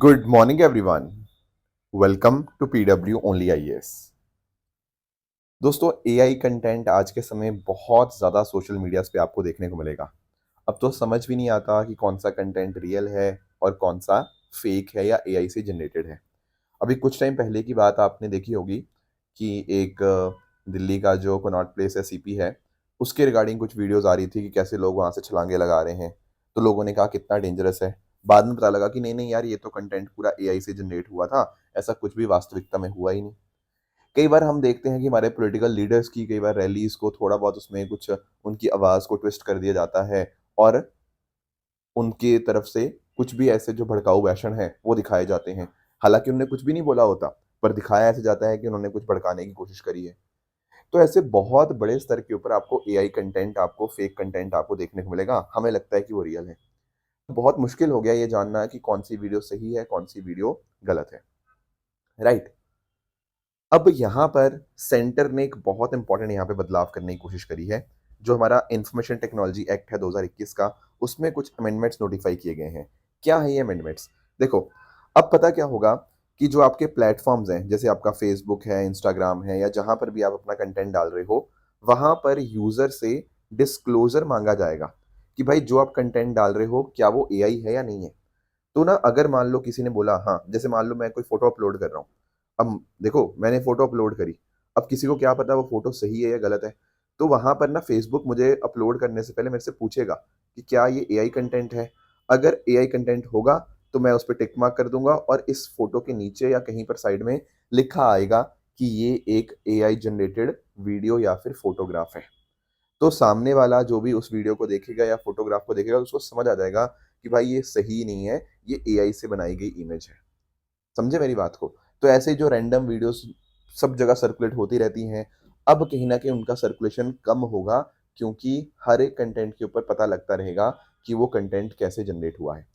Good morning, everyone. Welcome to PW only IAS. दोस्तों, AI content आज के समय बहुत ज़्यादा सोशल मीडियाज़ पे आपको देखने को मिलेगा। अब तो समझ भी नहीं आता कि कौन सा कंटेंट रियल है और कौन सा फेक है या एआई से जनरेटेड है। अभी कुछ टाइम पहले की बात आपने देखी होगी कि एक दिल्ली का जो कनॉट प्लेस है, सीपी है, उसके रिगार्डिंग कुछ वीडियोज़ आ रही थी कि कैसे लोग वहाँ से छलांगे लगा रहे हैं। तो लोगों ने कहा कितना डेंजरस है। बाद में पता लगा कि नहीं, नहीं यार, ये तो कंटेंट पूरा एआई से जनरेट हुआ था, ऐसा कुछ भी वास्तविकता में हुआ ही नहीं। कई बार हम देखते हैं कि हमारे पॉलिटिकल लीडर्स की कई बार रैलीज़ को थोड़ा बहुत उसमें कुछ उनकी आवाज़ को ट्विस्ट कर दिया जाता है और उनकी तरफ से कुछ भी ऐसे जो भड़काऊ भाषण हैं, वो दिखाए जाते हैं। हालाँकि उन्होंने कुछ भी नहीं बोला होता, पर दिखाया ऐसे जाता है कि उन्होंने कुछ भड़काने की कोशिश करी है। तो ऐसे बहुत बड़े स्तर के ऊपर आपको एआई कंटेंट, आपको फेक कंटेंट आपको देखने को मिलेगा, हमें लगता है कि वो रियल है। बहुत मुश्किल हो गया ये जानना कि कौन-सी वीडियो सही है, कौन-सी वीडियो गलत है, राइट? अब यहाँ पर सेंटर ने एक बहुत इम्पोर्टेंट यहाँ पे बदलाव करने की कोशिश करी है। जो हमारा इन्फॉर्मेशन टेक्नोलॉजी एक्ट है 2021 का, उसमें कुछ अमेंडमेंट्स नोटिफ़ाई किए गए हैं। क्या है ये अमेंडमेंट्स? देखो, अब पता क्या होगा कि जो आपके प्लेटफ़ॉर्म्स हैं, जैसे आपका फ़ेसबुक है, इंस्टाग्राम है या जहाँ पर भी आप अपना कंटेंट डाल रहे हो, वहाँ पर यूज़र से डिस्क्लोज़र माँगा जाएगा कि भाई जो आप कंटेंट डाल रहे हो, क्या वो एआई है या नहीं है? तो ना अगर मान लो किसी ने बोला हाँ, जैसे मान लो मैं कोई फ़ोटो अपलोड कर रहा हूँ। अब देखो, मैंने फ़ोटो अपलोड करी, अब किसी को क्या पता वो फ़ोटो सही है या गलत है। तो वहाँ पर ना फ़ेसबुक मुझे अपलोड करने से पहले मेरे से पूछेगा कि क्या ये एआई कंटेंट है? अगर एआई कंटेंट होगा, तो मैं उस पे टिक मार्क कर दूँगा और इस फ़ोटो के नीचे या कहीं पर साइड में लिखा आएगा कि ये एक एआई जनरेटेड वीडियो या फिर फ़ोटोग्राफ है। तो सामने वाला जो भी उस वीडियो को देखेगा या फ़ोटोग्राफ को देखेगा, उसको समझ आ जाएगा कि भाई ये सही नहीं है, ये एआई से बनाई गई इमेज है। समझे मेरी बात को? तो ऐसे ही जो रैंडम वीडियोज़ सब जगह सर्कुलेट होती रहती हैं, अब कहीं न कहीं उनका सर्कुलेशन कम होगा, क्योंकि हर एक कंटेंट के ऊपर पता लगता रहेगा कि वो कंटेंट कैसे जनरेट हुआ है।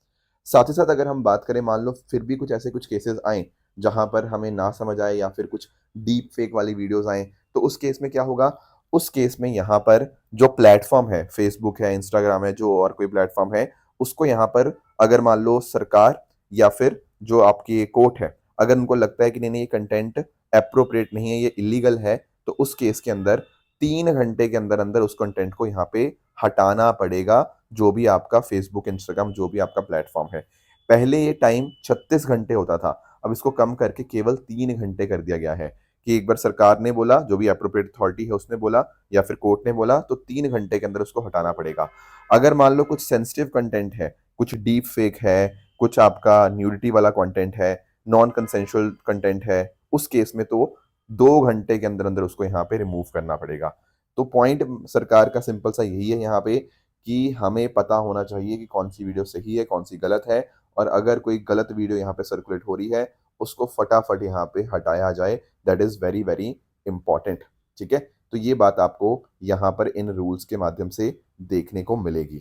साथ ही साथ अगर हम बात करें, मान लो फिर भी कुछ ऐसे कुछ केसेज़ आएँ, जहाँ पर हमें ना समझ आए या फिर कुछ डीप फेक वाली वीडियोज़ आएँ, तो उस केस में क्या होगा? उस केस में यहाँ पर जो प्लेटफ़ॉर्म है, फ़ेसबुक है, इंस्टाग्राम है, जो और कोई प्लेटफ़ॉर्म है, उसको यहाँ पर अगर मान लो सरकार या फिर जो आपकी कोर्ट है, अगर उनको लगता है कि नहीं, नहीं, ये कंटेंट एप्रोप्रिएट नहीं है, ये इल्लीगल है, तो उस केस के अंदर 3 घंटे के अंदर-अंदर उस कंटेंट को यहाँ पे हटाना पड़ेगा, जो भी आपका फ़ेसबुक, इंस्टाग्राम, जो भी आपका प्लेटफ़ॉर्म है। पहले ये टाइम 36 घंटे होता था, अब इसको कम करके केवल 3 घंटे कर दिया गया है कि एक बार सरकार ने बोला, जो भी एप्रोप्रिएट अथॉरिटी है उसने बोला या फिर कोर्ट ने बोला, तो 3 घंटे के अंदर उसको हटाना पड़ेगा। अगर मान लो कुछ सेंसिटिव कंटेंट है, कुछ डीप फेक है, कुछ आपका न्यूडिटी वाला कंटेंट है, नॉन कंसेंशुअल कंटेंट है, उस केस में तो 2 घंटे के अंदर-अंदर उसको यहाँ पे रिमूव करना पड़ेगा। तो पॉइंट सरकार का सिंपल सा यही है यहाँ पे कि हमें पता होना चाहिए कि कौन-सी वीडियो सही है, कौन-सी गलत है, और अगर कोई गलत वीडियो यहाँ पे सर्कुलेट हो रही है, उसको फटाफट यहाँ पे हटाया जाए। That is very, very important, ठीक है? तो ये बात आपको यहाँ पर इन रूल्स के माध्यम से देखने को मिलेगी।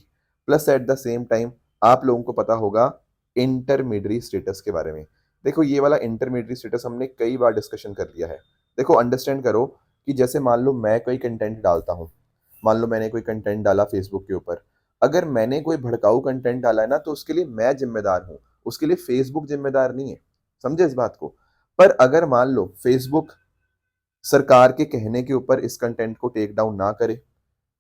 Plus at the same time आप लोगों को पता होगा इंटरमीडिएट स्टेटस के बारे में। देखो, ये वाला इंटरमीडिएट स्टेटस हमने कई बार डिस्कशन कर लिया है। देखो, अंडरस्टैंड करो कि जैसे मान लो मैं कोई कंटेंट डालता हूँ, मान लो मैंने कोई कंटेंट डाला फ़ेसबुक के ऊपर, अगर मैंने कोई भड़काऊ कंटेंट डाला है ना, तो उसके लिए मैं ज़िम्मेदार हूँ, उसके लिए फ़ेसबुक ज़िम्मेदार नहीं है। समझे इस बात को? पर अगर मान लो फ़ेसबुक सरकार के कहने के ऊपर इस कंटेंट को टेक डाउन ना करे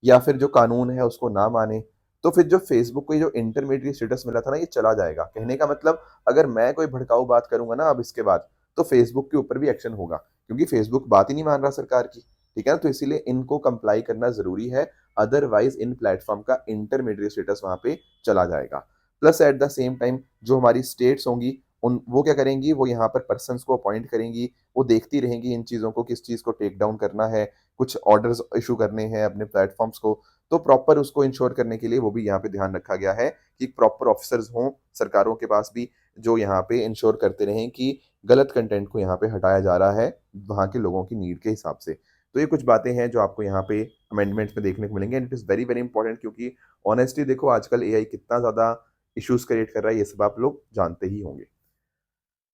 या फिर जो कानून है उसको ना माने, तो फिर जो फ़ेसबुक को ये जो इंटरमीडिएट स्टेटस मिला था ना, ये चला जाएगा। कहने का मतलब, अगर मैं कोई भड़काऊ बात करूँगा ना अब इसके बाद, तो फ़ेसबुक के ऊपर भी एक्शन होगा, क्योंकि फ़ेसबुक बात ही नहीं मान रहा सरकार की, ठीक है ना? तो इसीलिए इनको कंप्लाई करना ज़रूरी है, अदरवाइज़ इन प्लेटफ़ॉर्म का इंटरमीडिएट स्टेटस वहाँ पे चला जाएगा। Plus at the same time जो हमारी स्टेट्स होंगी, उन वो क्या करेंगी, वो यहाँ पर पर्सन्स को अपॉइंट करेंगी, वो देखती रहेंगी इन चीज़ों को, किस चीज़ को टेक डाउन करना है, कुछ ऑर्डर्स इश्यू करने हैं अपने प्लेटफ़ॉर्म्स को, तो प्रॉपर उसको इंश्योर करने के लिए वो भी यहाँ पे ध्यान रखा गया है कि प्रॉपर ऑफिसर्स हों सरकारों के पास भी, जो यहाँ पे इंश्योर करते रहें कि गलत कंटेंट को यहाँ पे हटाया जा रहा है, वहाँ के लोगों की नीड के हिसाब से। तो ये कुछ बातें हैं जो आपको यहाँ पे अमेंडमेंट्स में देखने को मिलेंगे, and it is very, very important, क्योंकि ऑनेस्टली देखो, आजकल एआई कितना ज़्यादा इश्यूज़ क्रिएट कर रहा है, ये सब आप लोग जानते ही होंगे।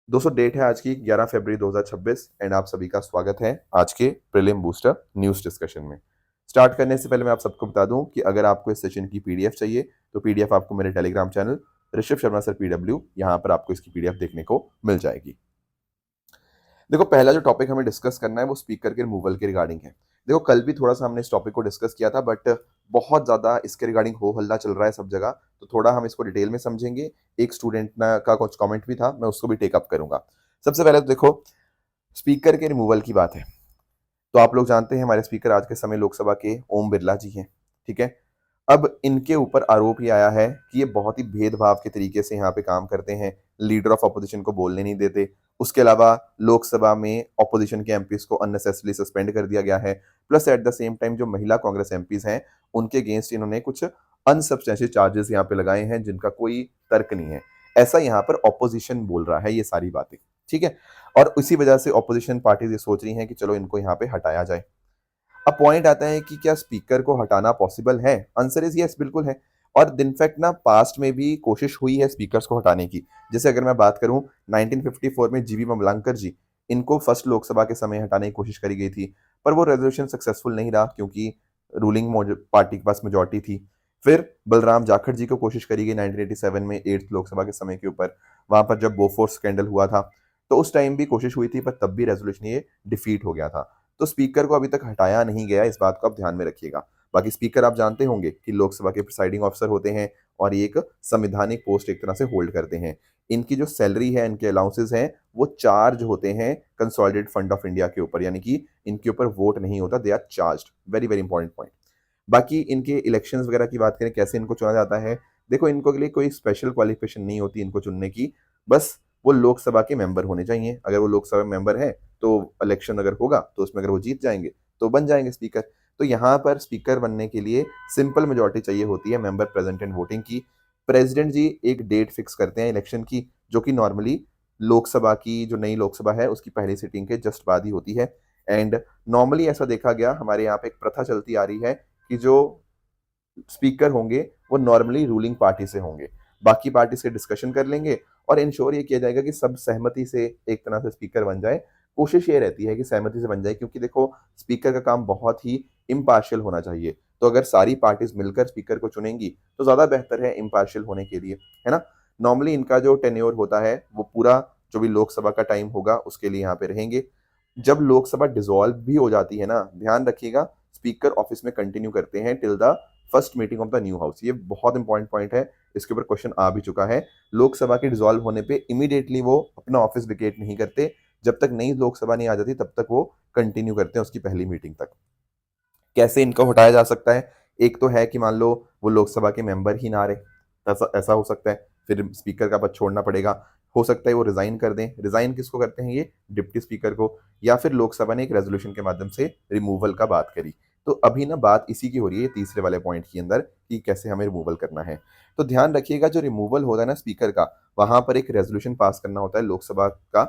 दोस्तों, डेट है आज की 11 फरवरी 2026, एंड आप सभी का स्वागत है आज के प्रीलिम बूस्टर न्यूज़ डिस्कशन में। स्टार्ट करने से पहले मैं आप सबको बता दूं कि अगर आपको इस सेशन की पीडीएफ चाहिए, तो पीडीएफ आपको मेरे Telegram channel Rishabh Sharma sir PW, यहाँ पर आपको इसकी पीडीएफ देखने को मिल जाएगी। देखो पहला जो टॉपिक हमें डिस्कस करना है वो स्पीकर के रिमूवल के रिगार्डिंग है। देखो कल भी थोड़ा सा हमने इस टॉपिक को डिस्कस किया था, बट बहुत ज़्यादा इसके रिगार्डिंग हो हल्ला चल रहा है सब जगह, तो थोड़ा हम इसको डिटेल में समझेंगे। एक स्टूडेंट का कुछ कमेंट भी था, मैं उसको भी टेकअप करूंगा। सबसे पहले तो देखो स्पीकर के रिमूवल की बात है, तो आप लोग जानते हैं हमारे स्पीकर आज के समय लोकसभा के ओम बिरला जी हैं, ठीक है। अब इनके ऊपर आरोप ये आया है कि ये बहुत ही भेदभाव के तरीके से यहाँ पे काम करते हैं, लीडर ऑफ अपोजिशन को बोलने नहीं देते। उसके अलावा लोकसभा में अपोजिशन के एमपीज को अननेसेसरली सस्पेंड कर दिया गया है। Plus at the same time जो महिला कांग्रेस एमपीज हैं उनके अगेंस्ट इन्होंने कुछ अनसब्सटेंशियल चार्जेस यहाँ पे लगाए हैं जिनका कोई तर्क नहीं है। ऐसा यहाँ पर ऑपोजिशन बोल रहा है ये सारी बातें, ठीक है। और इसी वजह से ऑपोजिशन पार्टीज ये सोच रही हैं कि चलो इनको यहाँ पे हटाया जाए। अब पॉइंट आता है कि क्या स्पीकर को हटाना पॉसिबल है? आंसर इज यस, बिल्कुल है। और इनफैक्ट ना पास्ट में भी कोशिश हुई है स्पीकर्स को हटाने की। जैसे अगर मैं बात करूं 1954 में जीवी ममलांकर जी, इनको फर्स्ट लोकसभा के समय हटाने की कोशिश करी गई थी, पर वो रेजोल्यूशन सक्सेसफुल नहीं रहा क्योंकि रूलिंग पार्टी के पास मेजोरिटी थी। फिर बलराम जाखड़ जी को कोशिश करी गई 1987 में 8th लोकसभा के समय के ऊपर, वहां पर जब बोफोर्स स्कैंडल हुआ था, तो उस टाइम भी कोशिश हुई थी, पर तब भी रेजोल्यूशन ये डिफीट हो गया था। तो स्पीकर को अभी तक हटाया नहीं गया, इस बात को आप ध्यान में रखिएगा। बाकी स्पीकर आप जानते होंगे कि लोकसभा के प्रिसाइडिंग ऑफिसर होते हैं और ये एक संवैधानिक पोस्ट एक तरह से होल्ड करते हैं। इनकी जो सैलरी है, इनके अलाउंसेस हैं, वो चार्ज होते हैं कंसोलिडेटेड फंड ऑफ इंडिया के ऊपर, यानी कि इनके ऊपर वोट नहीं होता, they are charged. Very very important point. बाकी इनके इलेक्शंस वगैरह की बात करें, कैसे इनको चुना जाता है, देखो इनको के लिए कोई स्पेशल क्वालिफिकेशन नहीं होती इनको चुनने की, बस वो लोकसभा के मेंबर होने चाहिए। अगर वो लोकसभा मेंबर है तो इलेक्शन अगर होगा तो उसमें अगर वो जीत जाएंगे तो बन जाएंगे स्पीकर। तो यहाँ पर स्पीकर बनने के लिए सिंपल मेजोरिटी चाहिए होती है मेंबर प्रेजेंट एंड वोटिंग की। प्रेसिडेंट जी एक डेट फिक्स करते हैं इलेक्शन की, जो कि नॉर्मली लोकसभा की जो नई लोकसभा है उसकी पहली सिटिंग के जस्ट बाद ही होती है। एंड नॉर्मली ऐसा देखा गया, हमारे यहाँ पे एक प्रथा चलती आ रही है कि जो स्पीकर होंगे वो नॉर्मली रूलिंग पार्टी से होंगे, बाकी पार्टी से डिस्कशन कर लेंगे और इंश्योर ये किया जाएगा कि सब सहमति से एक तरह से स्पीकर बन जाए। कोशिश ये रहती है कि सहमति से बन जाए, क्योंकि देखो स्पीकर का काम बहुत ही इम्पार्शियल होना चाहिए। तो अगर सारी पार्टीज मिलकर स्पीकर को चुनेंगी तो ज्यादा बेहतर है इम्पार्शियल होने के लिए, है ना। नॉर्मली इनका जो टेन्योर होता है वो पूरा जो भी लोकसभा का टाइम होगा उसके लिए यहाँ पे रहेंगे। जब लोकसभा डिसॉल्व भी हो जाती है ना, ध्यान रखिएगा, स्पीकर ऑफिस में कंटिन्यू करते हैं till the first meeting of the new house. ये बहुत इंपॉर्टेंट पॉइंट है, इसके ऊपर क्वेश्चन आ भी चुका है। लोकसभा के डिसॉल्व होने पे इमीडिएटली वो अपना ऑफिस वेकेट नहीं करते, जब तक नई लोकसभा नहीं आ जाती तब तक वो कंटिन्यू करते हैं उसकी पहली मीटिंग तक। कैसे इनको हटाया जा सकता है? एक तो है कि मान लो वो लोकसभा के मेंबर ही ना रहे, ऐसा ऐसा हो सकता है, फिर स्पीकर का पद छोड़ना पड़ेगा। हो सकता है वो रिजाइन कर दें। रिजाइन किसको करते हैं? ये डिप्टी स्पीकर को। या फिर लोकसभा ने एक रेजोल्यूशन के माध्यम से रिमूवल का बात करी। तो अभी ना बात इसी की हो रही है तीसरे वाले पॉइंट के अंदर कि कैसे हमें रिमूवल करना है। तो ध्यान रखिएगा, जो रिमूवल होता है ना स्पीकर का, वहां पर एक रेजोल्यूशन पास करना होता है लोकसभा का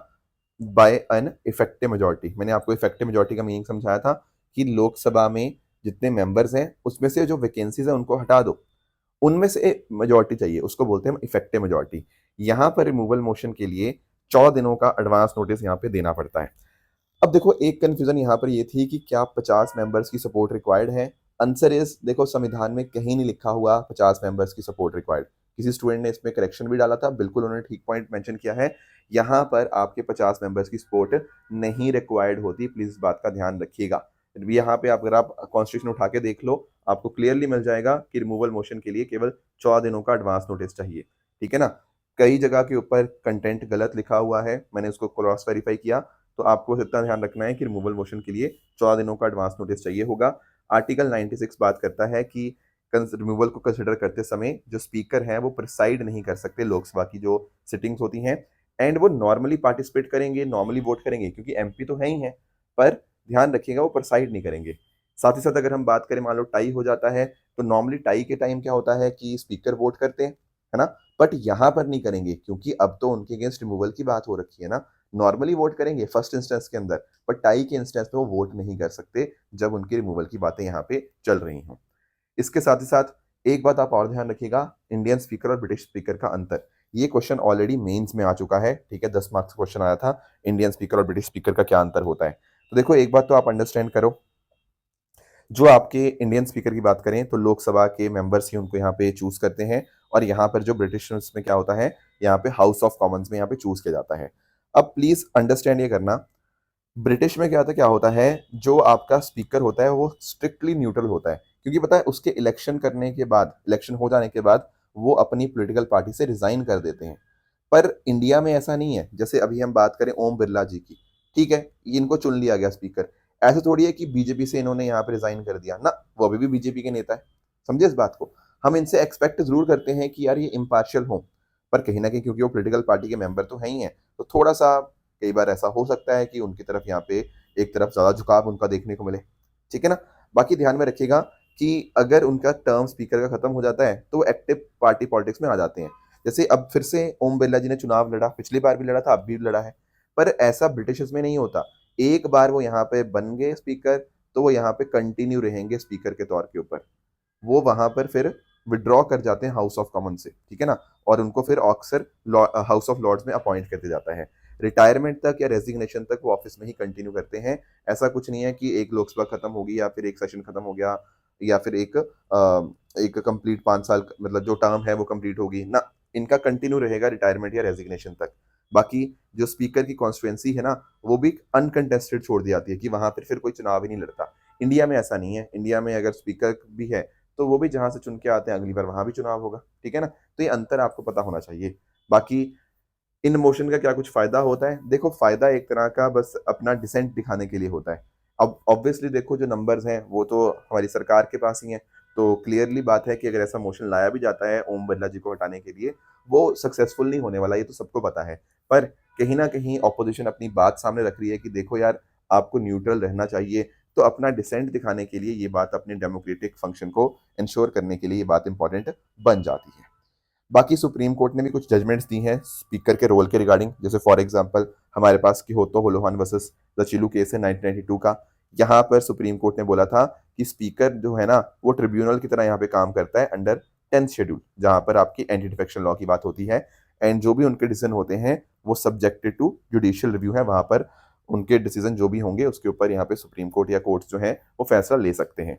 बाय एन इफेक्टिव मेजोरिटी। मैंने आपको इफेक्टिव मेजोरिटी का मीनिंग समझाया था कि लोकसभा में जितने मेंबर्स हैं उसमें से जो वैकेंसीज है उनको हटा दो, उनमें से मेजोरिटी चाहिए, उसको बोलते हैं इफेक्टिव मेजोरिटी। यहाँ पर रिमूवल मोशन के लिए 14 दिनों का एडवांस नोटिस यहाँ पे देना पड़ता है। अब देखो एक कंफ्यूजन यहाँ पर ये थी कि क्या 50 मेंबर्स की सपोर्ट रिक्वायर्ड है? आंसर इज, देखो संविधान में कहीं नहीं लिखा हुआ 50 मेंबर्स की सपोर्ट रिक्वायर्ड। किसी स्टूडेंट ने इसमें करेक्शन भी डाला था, बिल्कुल उन्होंने ठीक पॉइंट मेंशन किया है। यहाँ पर आपके 50 मेंबर्स की सपोर्ट नहीं रिक्वायर्ड होती, प्लीज इस बात का ध्यान रखिएगा। यहाँ पे अगर आप कॉन्स्टिट्यूशन उठा के देख लो, आपको क्लियरली मिल जाएगा कि रिमूवल मोशन के लिए केवल 14 दिनों का एडवांस नोटिस चाहिए, ठीक है ना। कई जगह के ऊपर कंटेंट गलत लिखा हुआ है, मैंने उसको क्रॉस वेरीफाई किया, तो आपको इतना ध्यान रखना है कि रिमूवल मोशन के लिए 14 दिनों का एडवांस नोटिस चाहिए होगा। आर्टिकल 96 बात करता है कि रिमूवल को कंसिडर करते समय जो स्पीकर हैं वो प्रिसाइड नहीं कर सकते लोकसभा की जो सिटिंग्स होती हैं, एंड वो नॉर्मली पार्टिसिपेट करेंगे, नॉर्मली वोट करेंगे क्योंकि एमपी तो है ही है, पर ध्यान रखिएगा वो प्रिसाइड नहीं करेंगे। साथ ही साथ अगर हम बात करें, मान लो टाई हो जाता है, तो नॉर्मली टाई के टाइम क्या होता है कि स्पीकर वोट करते हैं, है ना। बट यहाँ पर नहीं करेंगे क्योंकि अब तो उनके अगेंस्ट रिमूवल की बात हो रखी है ना। नॉर्मली वोट करेंगे फर्स्ट इंस्टेंस के अंदर, पर टाई के इंस्टेंस में वो वोट नहीं कर सकते जब उनकी रिमूवल की बातें यहाँ पे चल रही हों। इसके साथ ही साथ एक बात आप और ध्यान रखिएगा, इंडियन स्पीकर और ब्रिटिश स्पीकर का अंतर। ये क्वेश्चन ऑलरेडी मेंस में आ चुका है, ठीक है, 10 मार्क्स का क्वेश्चन आया था, इंडियन स्पीकर और ब्रिटिश स्पीकर का क्या अंतर होता है। तो देखो एक बात तो आप अंडरस्टैंड करो, जो आपके इंडियन स्पीकर की बात करें तो लोकसभा के मेंबर्स ही उनको यहाँ पे चूज करते हैं, और यहाँ पर जो ब्रिटिश में क्या होता है, यहाँ पे हाउस ऑफ कॉमन्स में यहाँ पे चूज किया जाता है। अब प्लीज अंडरस्टैंड ये करना, ब्रिटिश में क्या होता है, जो आपका स्पीकर होता है वो स्ट्रिक्टली न्यूट्रल होता है, क्योंकि पता है उसके इलेक्शन करने के बाद, इलेक्शन हो जाने के बाद वो अपनी पॉलिटिकल पार्टी से रिजाइन कर देते हैं। पर इंडिया में ऐसा नहीं है। जैसे अभी हम बात करें ओम बिरला जी की, ठीक है, इनको चुन लिया गया स्पीकर, ऐसे थोड़ी है कि बीजेपी से इन्होंने यहाँ पे रिजाइन कर दिया ना, वो अभी भी बीजेपी के नेता है। समझे इस बात को। हम इनसे एक्सपेक्ट जरूर करते हैं कि यार ये इम्पार्शियल हो, पर कहीं ना कहीं क्योंकि वो पॉलिटिकल पार्टी के मेंबर तो हैं ही हैं, तो थोड़ा सा कई बार ऐसा हो सकता है कि उनकी तरफ यहाँ पे एक तरफ ज्यादा झुकाव उनका देखने को मिले। ठीक है ना। बाकी ध्यान में रखिएगा कि अगर उनका टर्म स्पीकर का खत्म हो जाता है तो वो एक्टिव पार्टी पॉलिटिक्स में आ जाते हैं। जैसे अब फिर से ओम बिरला जी ने चुनाव लड़ा, पिछली बार भी लड़ा था, अब भी लड़ा है। पर ऐसा ब्रिटिश में नहीं होता। एक बार वो यहाँ पे बन गए स्पीकर, तो वो यहाँ पे कंटिन्यू रहेंगे स्पीकर के तौर के ऊपर। वो वहां पर फिर विड्रॉ कर जाते हैं हाउस ऑफ कॉमन से, ठीक है ना, और उनको फिर अक्सर हाउस ऑफ लॉर्ड्स में अपॉइंट कर दिया जाता है। रिटायरमेंट तक या रेजिग्नेशन तक वो ऑफिस में ही कंटिन्यू करते हैं। ऐसा कुछ नहीं है कि एक लोकसभा खत्म होगी या फिर एक सेशन खत्म हो गया या फिर एक कंप्लीट 5 साल मतलब जो टर्म है वो कंप्लीट होगी ना, इनका कंटिन्यू रहेगा रिटायरमेंट या रेजिग्नेशन तक। बाकी जो स्पीकर की कॉन्स्टिट्युएंसी है ना, वो भी अनकंटेस्टेड छोड़ दी जाती है कि वहां पर फिर कोई चुनाव ही नहीं लड़ता। इंडिया में ऐसा नहीं है। इंडिया में अगर स्पीकर भी है तो वो भी जहां से चुन के आते हैं अगली बार वहां भी चुनाव होगा। ठीक है ना। तो ये अंतर आपको पता होना चाहिए। बाकी इन मोशन का क्या कुछ फायदा होता है? देखो, फायदा एक तरह का बस अपना डिसेंट दिखाने के लिए होता है। अब ऑब्वियसली देखो, जो नंबर्स हैं वो तो हमारी सरकार के पास ही हैं, तो क्लियरली बात है कि अगर ऐसा मोशन लाया भी जाता है ओम बिरला जी को हटाने के लिए, वो सक्सेसफुल नहीं होने वाला, ये तो सबको पता है। पर कहीं ना कहीं ऑपोजिशन अपनी बात सामने रख रही है कि देखो यार, आपको न्यूट्रल रहना चाहिए। तो अपना डिसेंट दिखाने के लिए ये बात, अपने डेमोक्रेटिक फंक्शन को इंश्योर करने के लिए ये बात इंपॉर्टेंट बन जाती है। बाकी सुप्रीम कोर्ट ने भी कुछ जजमेंट्स दी हैं स्पीकर के रोल के रिगार्डिंग। जैसे फॉर एग्जांपल हमारे पास किहोतो होलोहान वर्सेस द चिलू केस है 1992 का। यहाँ पर सुप्रीम कोर्ट ने बोला था कि स्पीकर जो है ना, वो ट्रिब्यूनल की तरह यहाँ पे काम करता है अंडर 10th शेड्यूल, जहाँ पर आपकी एंटी डिफेक्शन लॉ की बात होती है। एंड जो भी उनके डिसीजन होते हैं वो सब्जेक्टेड टू जुडिशियल रिव्यू है। वहां पर उनके डिसीजन जो भी होंगे उसके ऊपर यहाँ पे सुप्रीम कोर्ट या कोर्ट्स जो है वो फैसला ले सकते हैं।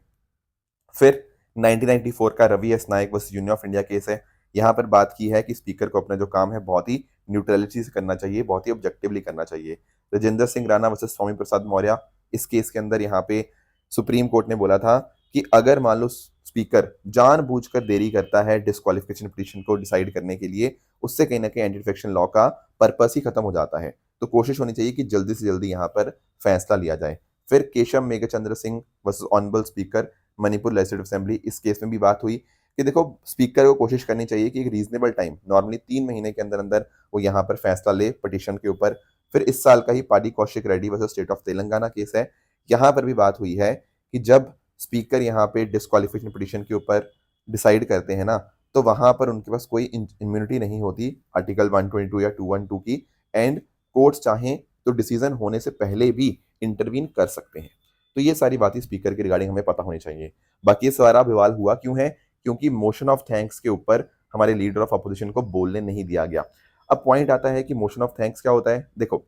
फिर 1994 का Ravi S Nayak versus union of India case है। यहाँ पर बात की है कि स्पीकर को अपना जो काम है बहुत ही न्यूट्रलिटी से करना चाहिए, बहुत ही ऑब्जेक्टिवली करना चाहिए। राजेंद्र सिंह राणा वर्सेस स्वामी प्रसाद मौर्य, इस केस के अंदर यहाँ पे सुप्रीम कोर्ट ने बोला था कि अगर मान लो स्पीकर जानबूझकर देरी करता है डिस्क्वालिफिकेशन पिटीशन को डिसाइड करने के लिए, उससे कहीं ना कहीं एंटी डिफेक्शन लॉ का पर्पस ही खत्म हो जाता है। तो कोशिश होनी चाहिए कि जल्दी से जल्दी यहाँ पर फैसला लिया जाए। फिर Keshav Meghchandra Singh versus honourable speaker Manipur legislative assembly, इस केस में भी बात हुई कि देखो, स्पीकर को कोशिश करनी चाहिए कि एक रीजनेबल टाइम, नॉर्मली 3 महीने के अंदर अंदर वो यहाँ पर फैसला ले पिटीशन के ऊपर। फिर इस साल का ही Padi Kaushik Reddy versus State of Telangana case है। यहाँ पर भी बात हुई है कि जब स्पीकर यहाँ पे डिस्क्वालिफिकेशन पिटीशन के ऊपर डिसाइड करते हैं ना, तो वहां पर उनके पास कोई इम्यूनिटी नहीं होती आर्टिकल 122 या 212 की। एंड कोर्ट्स चाहें तो डिसीजन होने से पहले भी इंटरवीन कर सकते हैं। तो ये सारी बातें स्पीकर के रिगार्डिंग हमें पता होनी चाहिए। बाकी ये सारा विवाद हुआ क्यों है? क्योंकि मोशन ऑफ थैंक्स के ऊपर हमारे लीडर ऑफ अपोजिशन को बोलने नहीं दिया गया। अब पॉइंट आता है कि मोशन ऑफ थैंक्स क्या होता है। देखो,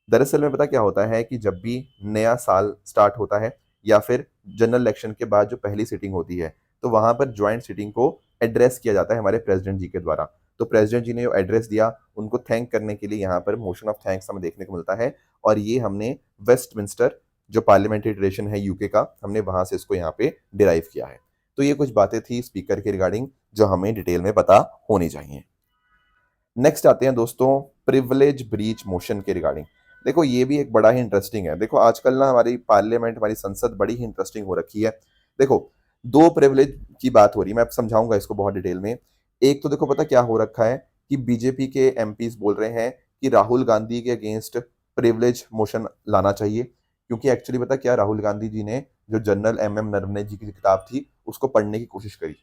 दरअसल में पता क्या होता है कि जब भी नया साल स्टार्ट होता है या फिर जनरल इलेक्शन के बाद जो पहली सीटिंग होती है, तो वहां पर ज्वाइंट सीटिंग को एड्रेस किया जाता है हमारे प्रेसिडेंट जी के द्वारा। तो प्रेसिडेंट जी ने जो एड्रेस दिया, उनको थैंक करने के लिए यहाँ पर मोशन ऑफ थैंक्स हमें देखने को मिलता है। और ये हमने वेस्टमिंस्टर, जो पार्लियामेंट्री ट्रेडिशन है यूके का, हमने वहां से इसको यहाँ पे डिराइव किया है। तो ये कुछ बातें थी स्पीकर के रिगार्डिंग जो हमें डिटेल में पता होनी चाहिए। नेक्स्ट आते हैं दोस्तों प्रिविलेज ब्रीच मोशन के रिगार्डिंग। देखो, ये भी एक बड़ा ही इंटरेस्टिंग है। देखो, आजकल ना हमारी पार्लियामेंट, हमारी संसद बड़ी ही इंटरेस्टिंग हो रखी है। देखो, दो प्रिविलेज की बात हो रही है, मैं समझाऊंगा इसको बहुत डिटेल में। एक तो देखो पता क्या हो रखा है कि बीजेपी के एमपीज बोल रहे हैं कि राहुल गांधी के अगेंस्ट प्रिविलेज मोशन लाना चाहिए, क्योंकि एक्चुअली पता क्या, राहुल गांधी जी ने जो जनरल एम नरवणे जी की किताब थी उसको पढ़ने की कोशिश करी।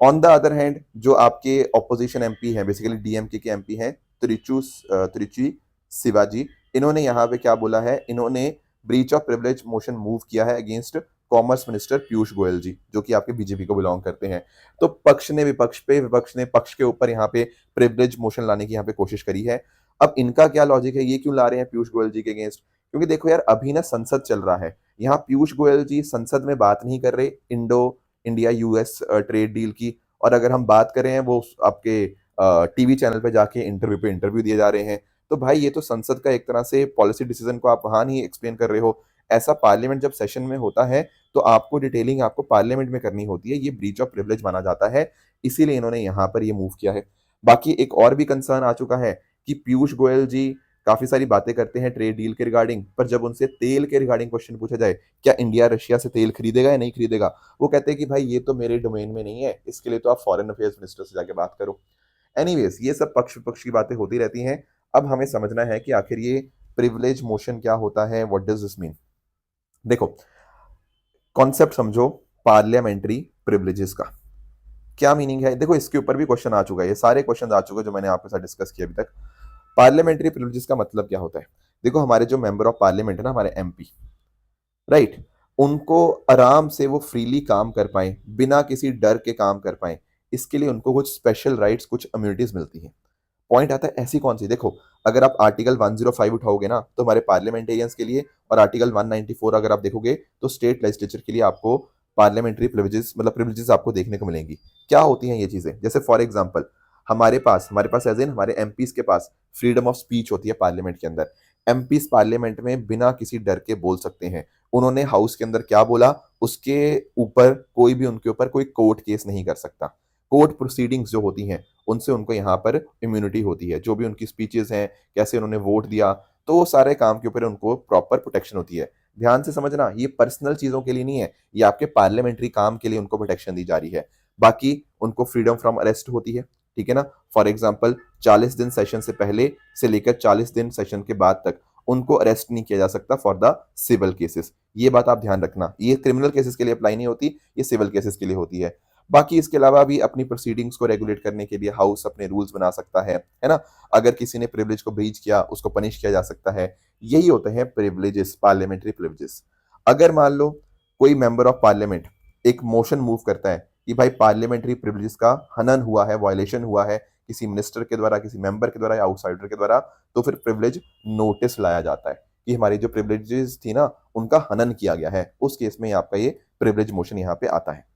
ऑन द अदर हैंड जो आपके ऑपोजिशन एमपी हैं, बेसिकली डीएमके के एमपी हैं, त्रिची शिवाजी, इन्होंने यहाँ पे क्या बोला है, इन्होंने breach of privilege motion move किया है against commerce minister Piyush Goyal ji, जो कि आपके बीजेपी को बिलोंग करते हैं। तो पक्ष ने विपक्ष पे, विपक्ष ने पक्ष के ऊपर यहाँ पे प्रिविलेज मोशन लाने की यहाँ पे कोशिश करी है। अब इनका क्या लॉजिक है, ये क्यों ला रहे हैं पीयूष गोयल जी के अगेंस्ट? क्योंकि देखो यार, अभी ना संसद चल रहा है, यहाँ पीयूष गोयल जी संसद में बात नहीं कर रहे Indo India US trade deal की, और अगर हम बात करें वो आपके टीवी चैनल पे इंटरव्यू दिए जा रहे हैं। तो भाई ये तो संसद का एक तरह से पॉलिसी डिसीजन को आप वहाँ नहीं एक्सप्लेन कर रहे हो। ऐसा पार्लियामेंट जब सेशन में होता है, तो आपको डिटेलिंग आपको पार्लियामेंट में करनी होती है। ये ब्रीच ऑफ प्रिविलेज माना जाता है, इसीलिए इन्होंने यहाँ पर ये मूव किया है। बाकी एक और भी कंसर्न आ चुका है कि पीयूष गोयल जी काफ़ी सारी बातें करते हैं ट्रेड डील के रिगार्डिंग, पर जब उनसे तेल के रिगार्डिंग क्वेश्चन पूछा जाए, क्या इंडिया रशिया से तेल खरीदेगा या नहीं खरीदेगा? वो कहते हैं कि भाई ये तो मेरे डोमेन में नहीं है, इसके लिए तो आप फॉरेन अफेयर्स मिनिस्टर से जाके बात करो। एनीवेज ये सब पक्ष विपक्ष की बातें होती रहती हैं। अब हमें समझना है कि आखिर ये प्रिविलेज मोशन क्या होता है, व्हाट डज दिस मीन? देखो, कॉन्सेप्ट समझो पार्लियामेंट्री प्रिविलेजेस का क्या मीनिंग है। देखो इसके ऊपर भी क्वेश्चन आ चुका है, ये सारे क्वेश्चन आ चुके हैं जो मैंने आपके साथ डिस्कस किया अभी तक। पार्लियामेंट्री प्रिविलेजेस का मतलब क्या होता है? देखो हमारे जो मेंबर ऑफ पार्लियामेंट है ना, हमारे एमपी, राइट, उनको आराम से वो फ्रीली काम कर पाए, बिना किसी डर के काम कर पाए, इसके लिए उनको कुछ स्पेशल राइट्स, कुछ इम्यूनिटीज मिलती हैं। पॉइंट आता है ऐसी कौन सी? देखो, अगर आप आर्टिकल 105 उठाओगे ना, तो हमारे पार्लियामेंटेरियंस के लिए, और आर्टिकल 194 अगर आप देखोगे तो स्टेट लेजिस्लेचर के लिए आपको पार्लियामेंट्री प्रिविलेजेस, मतलब प्रिविलेजेस आपको देखने को मिलेंगी। क्या होती हैं ये चीजें? जैसे फॉर एग्जांपल, हमारे पास एज इन हमारे एमपीज के पास फ्रीडम ऑफ स्पीच होती है पार्लियामेंट के अंदर। एमपीज पार्लियामेंट में बिना किसी डर के बोल सकते हैं। उन्होंने हाउस के अंदर क्या बोला, उसके ऊपर कोई भी उनके ऊपर कोई कोर्ट केस नहीं कर सकता। कोर्ट प्रोसीडिंग्स जो होती हैं, उनसे उनको यहाँ पर इम्यूनिटी होती है। जो भी उनकी स्पीचेस हैं, कैसे उन्होंने वोट दिया, तो वो सारे काम के ऊपर उनको प्रॉपर प्रोटेक्शन होती है। ध्यान से समझना, ये पर्सनल चीजों के लिए नहीं है, ये आपके पार्लियामेंट्री काम के लिए उनको प्रोटेक्शन दी जा रही है। बाकी उनको फ्रीडम फ्रॉम अरेस्ट होती है, ठीक है ना। फॉर एग्जाम्पल 40 दिन सेशन से पहले से लेकर 40 दिन सेशन के बाद तक उनको अरेस्ट नहीं किया जा सकता फॉर द सिविल केसेस। ये बात आप ध्यान रखना, ये क्रिमिनल केसेस के लिए अप्लाई नहीं होती, ये सिविल केसेस के लिए होती है। बाकी इसके अलावा भी अपनी प्रोसीडिंग्स को रेगुलेट करने के लिए हाउस अपने रूल्स बना सकता है ना। अगर किसी ने प्रिविलेज को ब्रीच किया, उसको पनिश किया जा सकता है। यही होते हैं प्रिविलेजेस, पार्लियामेंट्री प्रिविलेजेस। अगर मान लो कोई मेंबर ऑफ पार्लियामेंट एक मोशन मूव करता है कि भाई पार्लियामेंट्री प्रिविलेजेस का हनन हुआ है, वायलेशन हुआ है किसी मिनिस्टर के द्वारा, किसी मेंबर के द्वारा या आउटसाइडर के द्वारा, तो फिर प्रिविलेज नोटिस लाया जाता है कि हमारी जो प्रिविलेजेस थी ना, उनका हनन किया गया है। उस केस में आपका ये प्रिविलेज मोशन यहाँ पे आता है,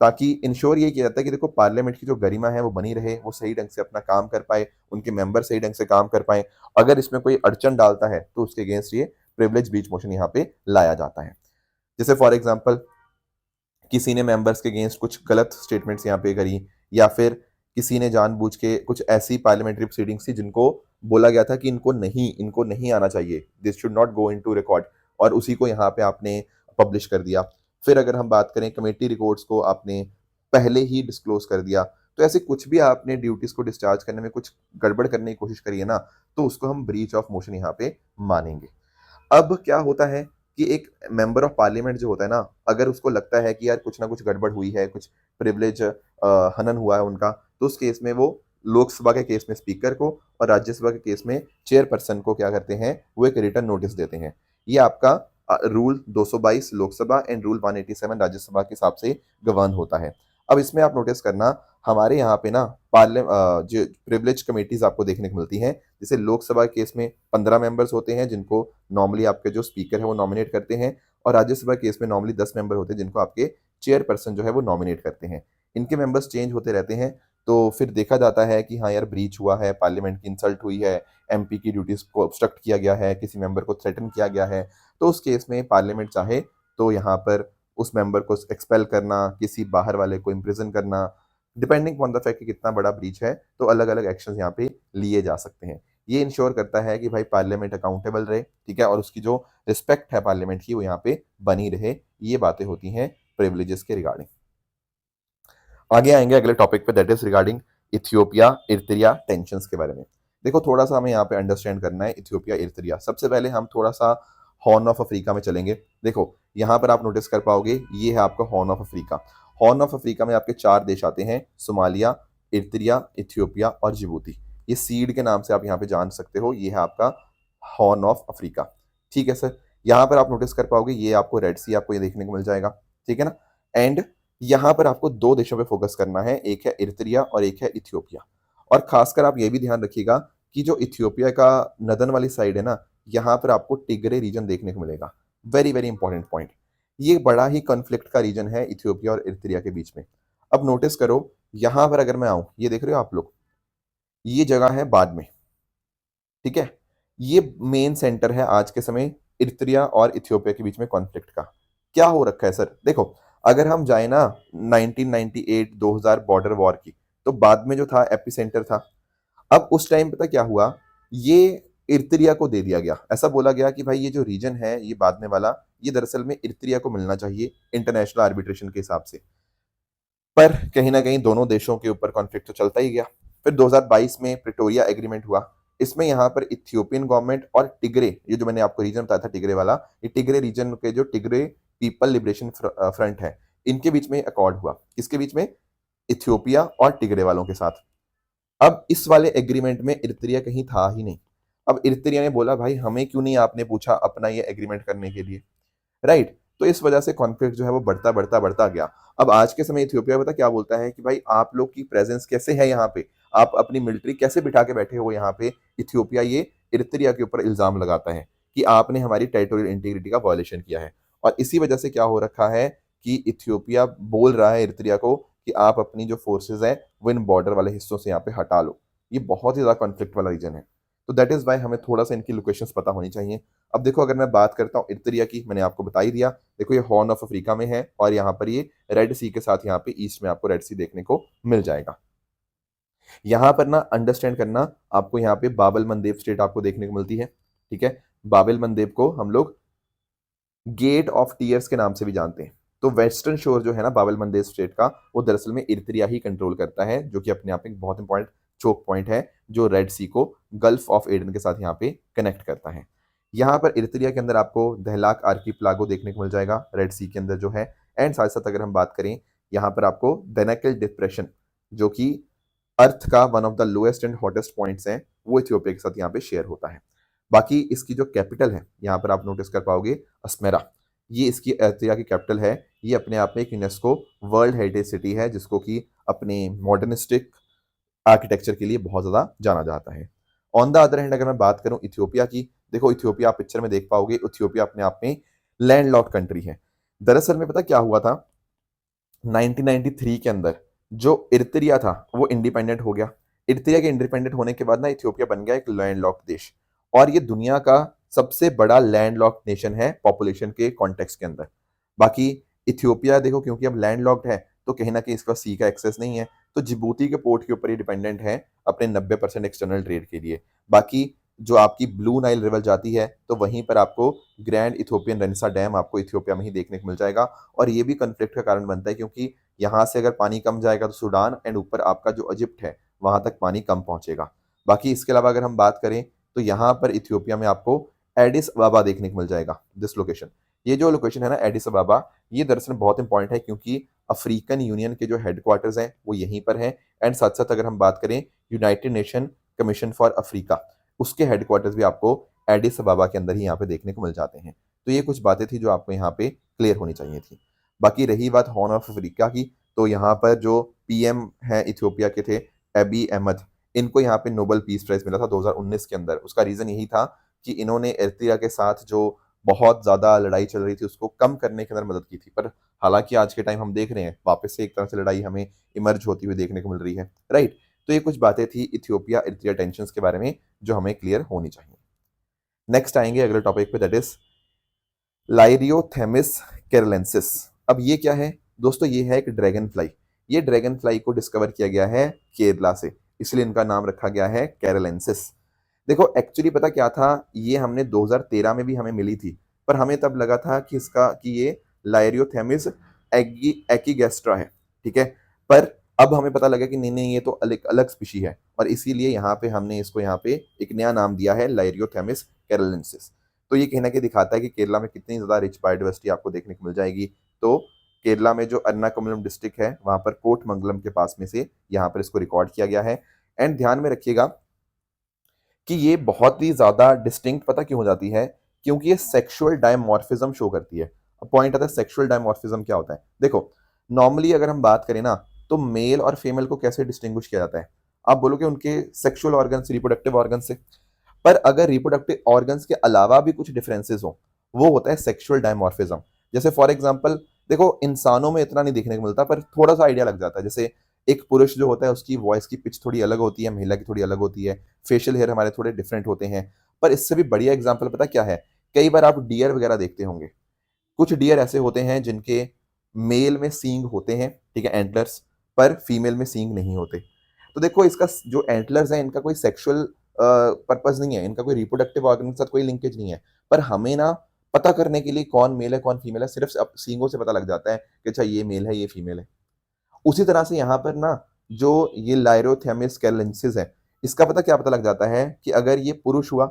ताकि इंश्योर ये किया जाता है कि देखो पार्लियामेंट की जो गरिमा है वो बनी रहे, वो सही ढंग से अपना काम कर पाए, उनके मेंबर सही ढंग से काम कर पाए। अगर इसमें कोई अड़चन डालता है तो उसके अगेंस्ट ये प्रिविलेज ब्रीच मोशन यहाँ पे लाया जाता है। जैसे फॉर एग्जाम्पल किसी ने मेंबर्स के अगेंस्ट कुछ गलत स्टेटमेंट्स यहाँ पे करी, या फिर किसी ने जानबूझ के कुछ ऐसी पार्लियामेंट्री प्रोसीडिंग्स थी जिनको बोला गया था कि इनको नहीं आना चाहिए, this should not go into record, और उसी को यहाँ पे आपने पब्लिश कर दिया। फिर अगर हम बात करें कमेटी रिकॉर्ड्स को आपने पहले ही डिस्क्लोज कर दिया, तो ऐसे कुछ भी आपने ड्यूटीज को डिस्चार्ज करने में कुछ गड़बड़ करने की कोशिश करी है ना, तो उसको हम ब्रीच ऑफ मोशन यहाँ पे मानेंगे। अब क्या होता है कि एक मेंबर ऑफ पार्लियामेंट जो होता है ना, अगर उसको लगता है कि यार कुछ ना कुछ गड़बड़ हुई है, कुछ प्रिविलेज हनन हुआ है उनका, तो उस केस में वो लोकसभा के केस में स्पीकर को और राज्यसभा के केस में चेयरपर्सन को क्या करते हैं, वो एक रिटर्न नोटिस देते हैं। ये आपका rule 222 Lok Sabha and rule 187 Rajya Sabha के हिसाब से गवर्न होता है। अब इसमें आप नोटिस करना, हमारे यहाँ पे ना जो प्रिविलेज कमेटीज आपको देखने को मिलती हैं। जैसे लोकसभा केस में 15 मेंबर्स होते हैं जिनको नॉर्मली आपके जो स्पीकर है वो नॉमिनेट करते हैं, और राज्यसभा केस में नॉर्मली 10 मेंबर होते हैं जिनको आपके चेयरपर्सन जो है वो नॉमिनेट करते हैं। इनके मेंबर्स चेंज होते रहते हैं, तो फिर देखा जाता है कि हाँ यार ब्रीच हुआ है, पार्लियामेंट की इंसल्ट हुई है, एमपी की ड्यूटीज को ऑब्स्ट्रक्ट किया गया है, किसी मेंबर को थ्रेटन किया गया है, तो उस केस में पार्लियामेंट चाहे तो यहाँ पर उस मेंबर को एक्सपेल करना, किसी बाहर वाले को इम्प्रिजन करना, डिपेंडिंग ऑन द फैक्ट कि कितना बड़ा ब्रीच है, तो अलग अलग एक्शन यहाँ पे लिए जा सकते हैं। ये इंश्योर करता है कि भाई पार्लियामेंट अकाउंटेबल रहे, ठीक है, और उसकी जो रिस्पेक्ट है पार्लियामेंट की वो यहाँ पे बनी रहे। ये बातें होती हैं प्रिविलेजेस के रिगार्डिंग। आगे आएंगे अगले टॉपिक पे, that is regarding Ethiopia Eritrea tensions के बारे में। देखो थोड़ा सा हमें यहाँ पे अंडरस्टैंड करना है इथियोपिया इरिट्रिया। सबसे पहले हम थोड़ा सा हॉर्न ऑफ अफ्रीका में चलेंगे। देखो यहाँ पर आप नोटिस कर पाओगे, ये है आपका horn of Africa. Horn of Africa में आपके 4 देश आते हैं, सोमालिया, इरिट्रिया, इथियोपिया और जिबूती। ये सीड के नाम से आप यहाँ पे जान सकते हो, ये है आपका हॉर्न ऑफ अफ्रीका। ठीक है सर, यहाँ पर आप नोटिस कर पाओगे, ये आपको रेड सी आपको ये देखने को मिल जाएगा, ठीक है ना। एंड यहाँ पर आपको 2 देशों पे फोकस करना है, एक है इरिट्रिया और एक है इथियोपिया। और खासकर आप ये भी ध्यान रखिएगा कि जो इथियोपिया का नदन वाली साइड है ना, यहाँ पर आपको टिग्रे रीजन देखने को मिलेगा। वेरी वेरी इंपॉर्टेंट पॉइंट, ये बड़ा ही कॉन्फ्लिक्ट का रीजन है इथियोपिया और इरिट्रिया के बीच में। अब नोटिस करो, यहां पर अगर मैं आऊं, ये देख रहे हो आप लोग, ये जगह है बाद में, ठीक है। ये मेन सेंटर है आज के समय इरित्रिया और इथियोपिया के बीच में कॉन्फ्लिक्ट का। क्या हो रखा है सर, देखो, अगर हम जाए ना 1998 2000 बॉर्डर वॉर की, तो बाद में जो था एपिसेंटर था। अब उस टाइम पता क्या हुआ, ये इरित्रिया को दे दिया गया। ऐसा बोला गया कि भाई ये जो रीजन है ये बाद में वाला, ये दरअसल में इरित्रिया को मिलना चाहिए इंटरनेशनल आर्बिट्रेशन के हिसाब से। पर कहीं ना कहीं दोनों देशों के ऊपर कॉन्फ्लिक्ट तो चलता ही गया। फिर 2022 में प्रिटोरिया एग्रीमेंट हुआ। इसमें यहाँ पर इथियोपियन गवर्नमेंट और टिग्रे, ये जो मैंने आपको रीजन बताया था टिग्रे वाला, ये टिग्रे रीजन के जो टिग्रे पीपल लिबरेशन फ्रंट है, इनके बीच में अकॉर्ड हुआ। किसके बीच में? इथियोपिया और टिग्रे वालों के साथ। अब इस वाले एग्रीमेंट में इरित्रिया कहीं था ही नहीं। अब इरित्रिया ने बोला भाई हमें क्यों नहीं आपने पूछा अपना ये एग्रीमेंट करने के लिए, राइट। तो इस वजह से कॉन्फ्लिक्ट जो है वो बढ़ता बढ़ता बढ़ता गया। अब आज के समय इथियोपिया पता क्या बोलता है कि भाई आप लोग की प्रेजेंस कैसे है यहाँ पे, आप अपनी मिलिट्री कैसे बिठा के बैठे हो यहाँ पे। इथियोपिया ये इरित्रिया के ऊपर इल्जाम लगाता है कि आपने हमारी टेरिटोरियल इंटीग्रिटी का वायलेशन किया है। और इसी वजह से क्या हो रखा है कि इथियोपिया बोल रहा है इरित्रिया को कि आप अपनी जो फोर्सेज है वो इन बॉर्डर वाले हिस्सों से यहाँ पे हटा लो। ये बहुत ही ज्यादा कॉन्फ्लिक्ट वाला रीजन है। तो दैट इज वाई हमें थोड़ा सा इनकी लोकेशंस पता होनी चाहिए। अब देखो, अगर मैं बात करता हूँ इरित्रिया की, मैंने आपको बता ही दिया। देखो ये हॉर्न ऑफ अफ्रीका में है और यहाँ पर ये रेड सी के साथ यहाँ पे ईस्ट में आपको रेड सी देखने को मिल जाएगा। यहाँ पर ना अंडरस्टैंड करना, आपको यहाँ पे बाबल मंदेब स्टेट आपको देखने को मिलती है, ठीक है। बाबल मंदेब को हम लोग गेट ऑफ टीयर्स के नाम से भी जानते हैं। तो वेस्टर्न शोर जो है ना बाबल मंदेब स्टेट का, वो दरअसल में इरित्रिया ही कंट्रोल करता है, जो कि अपने आप में एक बहुत इंपॉर्टेंट चोक पॉइंट है जो रेड सी को गल्फ ऑफ एडन के साथ यहाँ पे कनेक्ट करता है। यहाँ पर इरित्रिया के अंदर आपको दहलाक आर्कीप्लागो देखने को मिल जाएगा रेड सी के अंदर जो है। एंड साथ साथ अगर हम बात करें, यहाँ पर आपको डेनाकिल डिप्रेशन, जो कि अर्थ का one of the lowest and hottest points हैं, वो इथियोपिया के साथ यहाँ पे शेयर होता है। बाकी इसकी जो कैपिटल है, यहाँ पर आप नोटिस कर पाओगे अस्मेरा, ये इसकी इरित्रिया की कैपिटल है। ये अपने आप में एक यूनेस्को वर्ल्ड हेरिटेज सिटी है, जिसको कि अपने मॉडर्निस्टिक आर्किटेक्चर के लिए बहुत ज्यादा जाना जाता है। ऑन द अदर हैंड अगर मैं बात करूं इथियोपिया की, देखो इथियोपिया आप पिक्चर में देख पाओगे, इथियोपिया अपने आप में लैंडलॉक्ड कंट्री है। दरअसल में पता क्या हुआ था, 1993 के अंदर जो इरित्रिया था वो इंडिपेंडेंट हो गया। इरित्रिया के इंडिपेंडेंट होने के बाद ना इथियोपिया बन गया एक लैंडलॉक्ड देश, और ये दुनिया का सबसे बड़ा लैंडलॉक्ड नेशन है पॉपुलेशन के कॉन्टेक्स्ट के अंदर। बाकी इथियोपिया देखो, क्योंकि अब लैंडलॉक्ड है तो कहीं ना कहीं इसका सी का एक्सेस नहीं है, तो जिबूती के पोर्ट के ऊपर ही डिपेंडेंट है अपने 90% एक्सटर्नल ट्रेड के लिए। बाकी जो आपकी ब्लू नाइल रिवर जाती है, तो वहीं पर आपको ग्रैंड इथोपियन रेनेसा डैम आपको इथियोपिया में ही देखने को मिल जाएगा। और ये भी कन्फ्लिक्ट का कारण बनता है, क्योंकि यहाँ से अगर पानी कम जाएगा तो सूडान एंड ऊपर आपका जो इजिप्ट है वहां तक पानी कम पहुंचेगा। बाकी इसके अलावा अगर हम बात करें, तो यहाँ पर इथियोपिया में आपको एडिस अबाबा देखने को मिल जाएगा, दिस लोकेशन। ये जो लोकेशन है ना एडिस अबाबा, ये दरअसल बहुत इंपॉर्टेंट है, क्योंकि अफ्रीकन यूनियन के जो हेडक्वार्टर्स हैं वो यहीं पर हैं। एंड साथ साथ अगर हम बात करें United nation commission for Africa, उसके हेडक्वार्टर्स भी आपको एडिस अबाबा के अंदर ही यहाँ पे देखने को मिल जाते हैं। तो ये कुछ बातें थी जो आपको यहाँ पे क्लियर होनी चाहिए थी। बाकी रही बात हॉर्न ऑफ अफ्रीका की, तो यहाँ पर जो पीएम है इथियोपिया के थे एबी अहमद, इनको यहाँ पे नोबेल पीस प्राइज मिला था 2019 के अंदर। उसका रीजन यही था कि इन्होंने इरित्रिया के साथ जो बहुत ज्यादा लड़ाई चल रही थी उसको कम करने के अंदर मदद की थी। पर हालांकि आज के टाइम हम देख रहे हैं वापस से एक तरह से लड़ाई हमें इमर्ज होती हुई देखने को मिल रही है, राइट। तो ये कुछ बातें थी इथियोपिया इरित्रिया टेंशन के बारे में जो हमें क्लियर होनी चाहिए। नेक्स्ट आएंगे अगले टॉपिक पे, दैट इज लाइरियोथेमिस कैरोलेंसिस। अब ये क्या है दोस्तों, ये है एक ड्रैगन फ्लाई। ये ड्रैगन फ्लाई को डिस्कवर किया गया है केरला से, इसलिए इनका नाम रखा गया है कैरोलेंसिस। देखो एक्चुअली पता क्या था, ये हमने 2013 में भी हमें मिली थी, पर हमें तब लगा था कि इसका कि ये लाइरियोथेमिस एकीगेस्ट्रा है, ठीक है। पर अब हमें पता लगा कि नहीं नहीं, ये तो अलग अलग स्पीशी है, और इसीलिए यहाँ पे हमने इसको यहाँ पे एक नया नाम दिया है लाइरियोथेमिस कैरोलेंसिस। तो ये कहीं ना कहीं दिखाता है कि केरला में कितनी ज़्यादा रिच बायोडाइवर्सिटी आपको देखने को मिल जाएगी। तो केरला में जो एर्नाकुलम डिस्ट्रिक्ट है वहाँ पर कोटमंगलम के पास में से यहाँ पर इसको रिकॉर्ड किया गया है। एंड ध्यान में रखिएगा कि ये बहुत ही ज़्यादा डिस्टिंक्ट पता क्यों हो जाती है, क्योंकि ये सेक्सुअल डायमॉर्फिज्म शो करती है। अब पॉइंट आता है सेक्सुअल डायमॉर्फिज्म क्या होता है। देखो नॉर्मली अगर हम बात करें ना, तो मेल और फीमेल को कैसे डिस्टिंग्विश किया जाता है, आप बोलोगे उनके सेक्सुअल ऑर्गन्स, रिप्रोडक्टिव ऑर्गन से। पर अगर रिप्रोडक्टिव ऑर्गन्स के अलावा भी कुछ डिफरेंसेस हो, वो होता है सेक्सुअल डायमॉर्फिज्म। जैसे फॉर एग्जांपल देखो इंसानों में इतना नहीं देखने को मिलता, पर थोड़ा सा आइडिया लग जाता है। जैसे एक पुरुष जो होता है उसकी वॉइस की पिच थोड़ी अलग होती है, महिला की थोड़ी अलग होती है, फेशियल हेयर हमारे थोड़े डिफरेंट होते हैं। पर इससे भी बढ़िया एग्जाम्पल पता क्या है? कई बार आप डियर वगैरह देखते होंगे, कुछ डियर ऐसे होते हैं जिनके मेल में सींग होते हैं, ठीक है, एंटलर्स, पर फीमेल में सींग नहीं होते। तो देखो इसका जो एंटलर्स है इनका कोई सेक्सुअल पर्पस नहीं है, इनका कोई रिप्रोडक्टिव ऑर्गन के साथ कोई लिंकेज नहीं है। पर हमें ना पता करने के लिए कौन मेल है कौन फीमेल है सिर्फ अब सींगों से पता लग जाता है कि अच्छा ये मेल है ये फीमेल है। उसी तरह से यहाँ पर ना जो ये लाइरोथेमिस कैलेंसिस है, इसका पता क्या पता लग जाता है कि अगर ये पुरुष हुआ,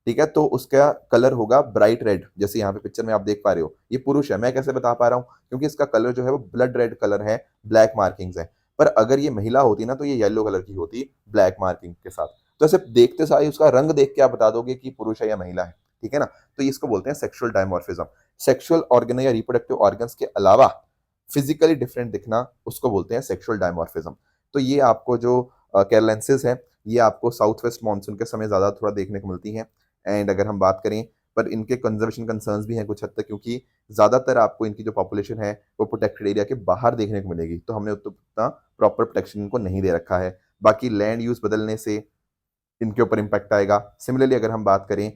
ठीक है, तो उसका कलर होगा ब्राइट रेड, जैसे यहाँ पे पिक्चर में आप देख पा रहे हो ये पुरुष है। मैं कैसे बता पा रहा हूँ? क्योंकि इसका कलर जो है वो ब्लड रेड कलर है, ब्लैक मार्किंग्स है। पर अगर ये महिला होती ना तो ये येलो कलर की होती, ब्लैक मार्किंग के साथ। तो ऐसे देखते सार उसका रंग देख के आप बता दोगे कि पुरुष है या महिला है, ठीक है ना। तो इसको बोलते हैं सेक्सुअल डायमॉर्फिज्म। सेक्सुअल ऑर्गन या रिप्रोडक्टिव ऑर्गन्स के अलावा फिजिकली डिफरेंट दिखना उसको बोलते हैं सेक्सुअल डायमॉर्फिज्म। तो ये आपको जो कैरलेंसिस है ये आपको साउथ वेस्ट मानसून के समय ज़्यादा थोड़ा देखने को मिलती हैं। एंड अगर हम बात करें, पर इनके कंजर्वेशन कंसर्न्स भी हैं कुछ हद तक, क्योंकि ज़्यादातर आपको इनकी जो पॉपुलेशन है वो प्रोटेक्टेड एरिया के बाहर देखने को मिलेगी, तो हमने उतना प्रॉपर प्रोटेक्शन इनको नहीं दे रखा है। बाकी लैंड यूज़ बदलने से इनके ऊपर इम्पैक्ट आएगा। सिमिलरली अगर हम बात करें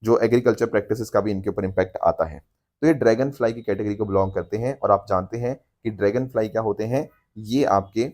जो एग्रीकल्चर प्रैक्टिसेस का भी इनके ऊपर इम्पैक्ट आता है। तो ये ड्रैगन फ्लाई की कैटेगरी को बिलोंग करते हैं, और आप जानते हैं कि ड्रैगन फ्लाई क्या होते हैं? ये आपके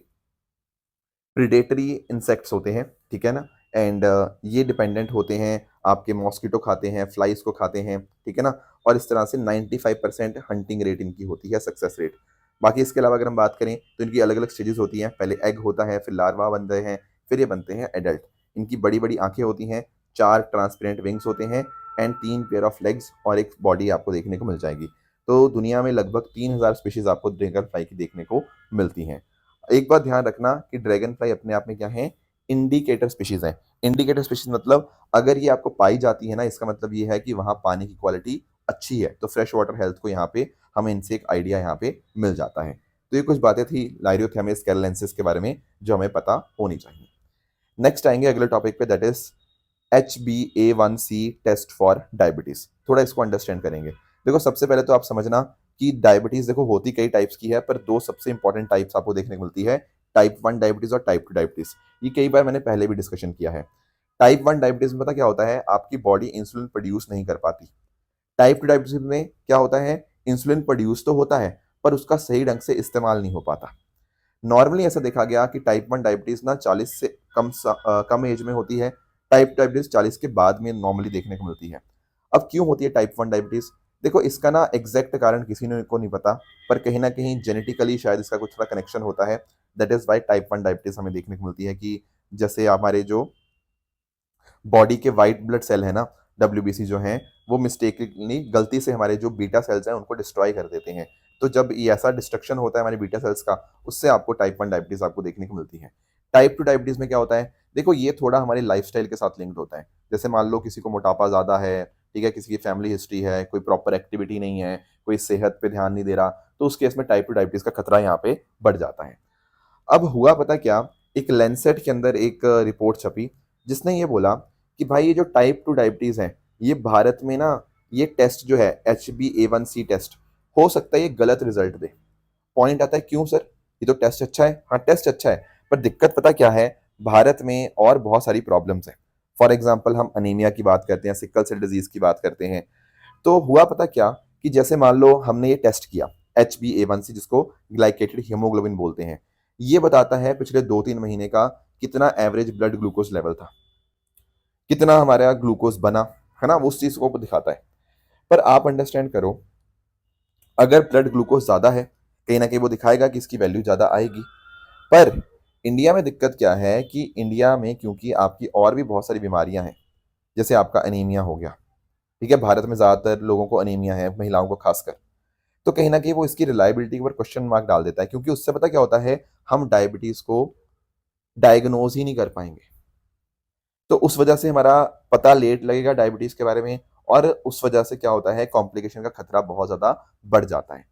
प्रिडेटरी इंसेक्ट्स होते हैं, ठीक है ना। एंड ये डिपेंडेंट होते हैं, आपके मॉस्किटो खाते हैं, फ्लाइज को खाते हैं, ठीक है ना। और इस तरह से 95% हंटिंग रेट इनकी होती है, सक्सेस रेट। बाकी इसके अलावा अगर हम बात करें तो इनकी अलग अलग स्टेजेस होती हैं, पहले एग होता है, फिर लार्वा बनते हैं, फिर ये बनते हैं एडल्ट। इनकी बड़ी बड़ी आंखें होती हैं, 4 ट्रांसपेरेंट विंग्स होते हैं, एंड 3 पेयर ऑफ लेग्स और एक बॉडी आपको देखने को मिल जाएगी। तो दुनिया में लगभग 3000 स्पीशीज आपको ड्रैगन फ्लाई की देखने को मिलती हैं। एक बात ध्यान रखना कि ड्रैगन फ्लाई अपने आप में क्या है? इंडिकेटर स्पीशीज है। इंडिकेटर स्पीशीज मतलब अगर ये आपको पाई जाती है ना, इसका मतलब ये है कि वहां पानी की क्वालिटी अच्छी है, तो फ्रेश वाटर हेल्थ को यहाँ पे हमें इनसे एक आइडिया यहाँ पे मिल जाता है। तो ये कुछ बातें थी लाइरियोथेमिस कैरलेंसिस के बारे में जो हमें पता होनी चाहिए। नेक्स्ट आएंगे अगले टॉपिक पे, that is HbA1c test for diabetes. थोड़ा इसको अंडरस्टैंड करेंगे। देखो सबसे पहले तो आप समझना कि डायबिटीज देखो होती कई टाइप्स की है, पर दो सबसे इंपॉर्टेंट टाइप्स आपको देखने को मिलती है, टाइप 1 डायबिटीज और टाइप 2 डायबिटीज। ये कई बार मैंने पहले भी डिस्कशन किया है। टाइप 1 डायबिटीज में पता क्या होता है? आपकी बॉडी इंसुलिन प्रोड्यूस नहीं कर पाती। टाइप 2 डायबिटीज में क्या होता है? इंसुलिन प्रोड्यूस तो होता है पर उसका सही ढंग से इस्तेमाल नहीं हो पाता। नॉर्मली ऐसा देखा गया कि टाइप 1 डायबिटीज ना 40 से कम एज में होती है। टाइप डायबिटीज 40 के बाद में नॉर्मली देखने को मिलती है। अब क्यों होती है टाइप 1 डायबिटीज? देखो इसका ना एग्जैक्ट कारण किसी ने को नहीं पता, पर कहीं ना कहीं जेनेटिकली शायद इसका कुछ थोड़ा कनेक्शन होता है। That is why type 1 diabetes हमें देखने को मिलती है कि जैसे हमारे जो बॉडी के वाइट ब्लड सेल है ना, WBC जो हैं, वो मिस्टेकली गलती से हमारे जो बीटा सेल्स हैं उनको डिस्ट्रॉय कर देते हैं। तो जब ये ऐसा डिस्ट्रक्शन होता है हमारे बीटा सेल्स का, उससे आपको टाइप 1 डायबिटीज आपको देखने को मिलती है। टाइप 2 डायबिटीज में क्या होता है? देखो ये थोड़ा हमारे लाइफस्टाइल के साथ लिंक्ड होता है। जैसे मान लो किसी को मोटापा ज़्यादा है, ठीक है, किसी की फैमिली हिस्ट्री है, कोई प्रॉपर एक्टिविटी नहीं है, कोई सेहत पे ध्यान नहीं दे रहा, तो उस केस में टाइप 2 डायबिटीज का खतरा यहाँ पे बढ़ जाता है। अब हुआ पता क्या? एक लैंसेट के अंदर एक रिपोर्ट छपी जिसने ये बोला कि भाई ये जो टाइप 2 डायबिटीज है, ये भारत में ना ये टेस्ट जो है HbA1c टेस्ट, हो सकता है ये गलत रिजल्ट दे। पॉइंट आता है क्यों सर? ये तो टेस्ट अच्छा है। हाँ टेस्ट अच्छा है, पर दिक्कत पता क्या है? भारत में और बहुत सारी प्रॉब्लम्स हैं। फॉर एग्जाम्पल हम अनीमिया की बात करते हैं, सिकल सेल डिजीज की बात करते हैं। तो हुआ पता क्या कि जैसे मान लो हमने ये टेस्ट किया HbA1c, जिसको ग्लाइकेटेड हीमोग्लोबिन बोलते हैं, ये बताता है पिछले 2-3 महीने का कितना एवरेज ब्लड ग्लूकोज लेवल था, कितना हमारा ग्लूकोज बना, है ना, वो उस चीज को दिखाता है। पर आप अंडरस्टैंड करो, अगर ब्लड ग्लूकोज ज्यादा है, कहीं ना कहीं वो दिखाएगा कि इसकी वैल्यू ज्यादा आएगी। पर इंडिया में दिक्कत क्या है कि इंडिया में क्योंकि आपकी और भी बहुत सारी बीमारियां हैं, जैसे आपका अनीमिया हो गया, ठीक है, भारत में ज्यादातर लोगों को अनीमिया है, महिलाओं को खासकर। तो कहीं ना कहीं वो इसकी रिलायबिलिटी के ऊपर क्वेश्चन मार्क डाल देता है, क्योंकि उससे पता क्या होता है? हम डायबिटीज को डायग्नोज ही नहीं कर पाएंगे। तो उस वजह से हमारा पता लेट लगेगा डायबिटीज के बारे में, और उस वजह से क्या होता है? कॉम्प्लिकेशन का खतरा बहुत ज्यादा बढ़ जाता है,